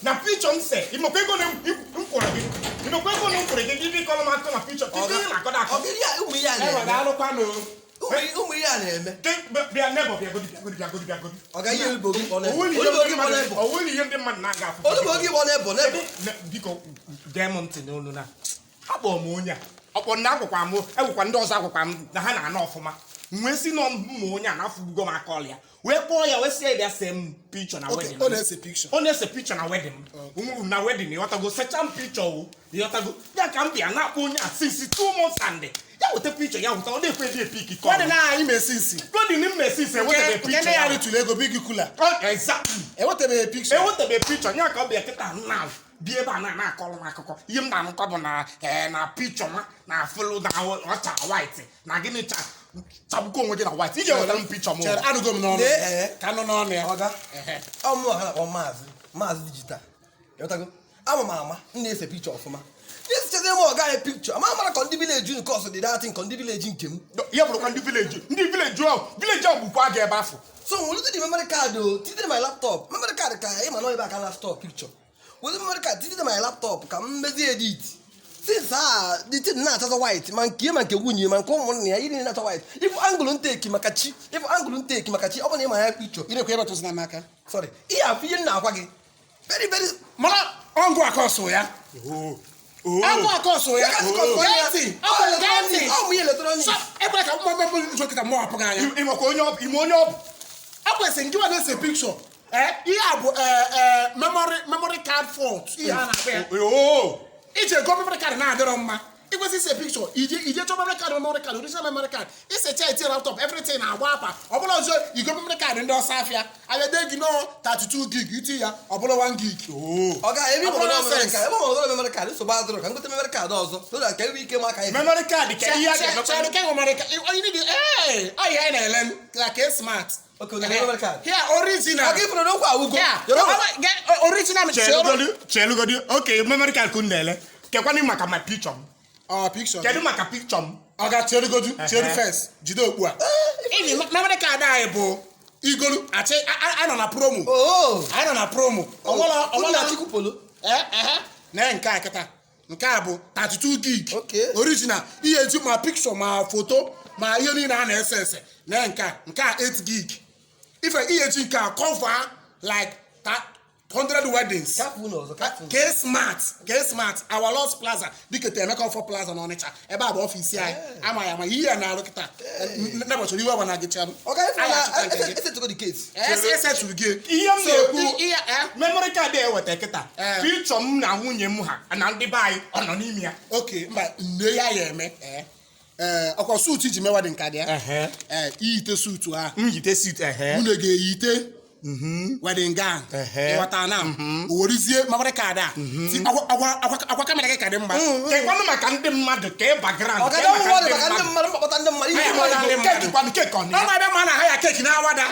na picture nse imokwego na mkworo gị imokwego na mkworo gị ndị kọlọ maka na picture tike na akọda akọ ụmụ ya na-eme alụkwa no ụmụ ya na-eme bịa nebo bịa godi ọ gaghị ebe ogi kpọ n'ebo owuli ihe ndị mmadụ na-aga afụ ozugbo ogi kpọ n'ebo biko gee m ntị n'olu na akpọ m onye a ọkpọ ndị agwụkwa m egwụkwa ndị ọzọ agwụkwa m na ha na-ana ọfụma wee si nọ mma onye a na-afụgo m aka ọlịa wee kpọọ ya wee si ya bịa see m picture na wedding ọ na-ese picture na wedding m na wedding ịghọtago secha m picture o ịghọtago ya ka m bịa na-akpọ onye a since 2 months and ya weta picture ya wụta ọ na-ekwe dị epik kọ wedding anyị mesisi wedding m mesisi ewetabe picture ya ritụrụ ego big kula exactly ewetabe picture ya ka ọ bịa kịta na bi ebe a na-akọrọ m akụkọ ihe m na-anụkọ bụ na picture ma na fụlụ na ọcha white na gịnị chabụkọ onwe gị na white iji ewetara m picture m anụgo m n'ọnụ ka nọ n'ọnụ ya ọga ọmụ ha na-akpọ maazị dijital ịghọtago ama m na-ese picture ọfụma isichazi m ọga anyị picture ama mara ka ndị vileji nke ọsọ dị datin ka ndị vileji nke m ya bụrụkwa ndị vileji ahụ bụkwa gị ebe afọ so nwere dị memory card o tite my laptop memory card ka ịma na ebe aka na store picture with memory card tite my laptop ka m mezi edit since the thing na-achaza white ma nke nwunye ma nke ụmụnne ya iri na-acha white ifu angle nteki maka chi ọ bụ na ịma ya picture ị na-ekwe ebe tụsị na maka sorry ihe afụ ihe na-agwa gị very very mara ọngụ akọsụ ya agụ akọsụ ya ọmụ ihe eletrọnik ebe ka mgbagbo nkịta mụ apụghị anya ịmakwa onye ọ bụ ekwesịrị nke na-ese picture ihe a bụ memory card fault ihe a na-akpọ ya ije go memory card na-adịrọ mma ikwesị ise picture ije chọ memory card original memory card isecha eti laptop everything na-agba apa ọbụla ọzọ igo memory card ndị ọsọ afịa abịade gị nọ 32 gig iti ya ọbụla 1 gig ọ ga ebe ọbụla memory card nsogbu adịrọ ka ngote memory card ọzọ so that ka ebe ike maka ihe memory card ka ihe a ga-emekwa ka memory card ọyị anyị na-ele like smart memory card here original aga ifuru n'okwu awụgo original chelugodi okay memory card ka na-ele kekwanị maka my picture picture kedu maka picture m ọ ga-cherugodu cheru first jide okpu a ịdị memory card anyị bụ igolu achị anyị nọ na promo ọwụla chikupolo na nke a kịta nke a bụ 32 gig original ihe eji ma picture ma foto ma ihe niile a na-ese ese na nke a 8 gig ife ihe eji nke a cover like 100 weddings ke smart our Lost Plaza dịka Emeka Ofo Plaza n'Ọnịcha ebe a bụ ọfisi anyị ama ya ma ihe ya na-arụ kịta n'ụbọchị iwe ọbụla gị chere esetụrụ gị ihe m na-ekwu memory card eweta kịta picture m na nwunye m ha na ndị be anyị ọ nọ n'ime ya oke mba nne ya eme ọkwa suit ji mewa dị nka dị ya iyite suit ha nyite suit nwunye ga-eyite wedding gown ịghọta na owerizie memory card a akwa kamera gị ka dị mma kekwanụ maka ndị mmadụ ka ị background maka ndị mmadụ mkpọkọta ndị mmadụ kekwanụ kek ọ ebe ma na ha ya keki na awada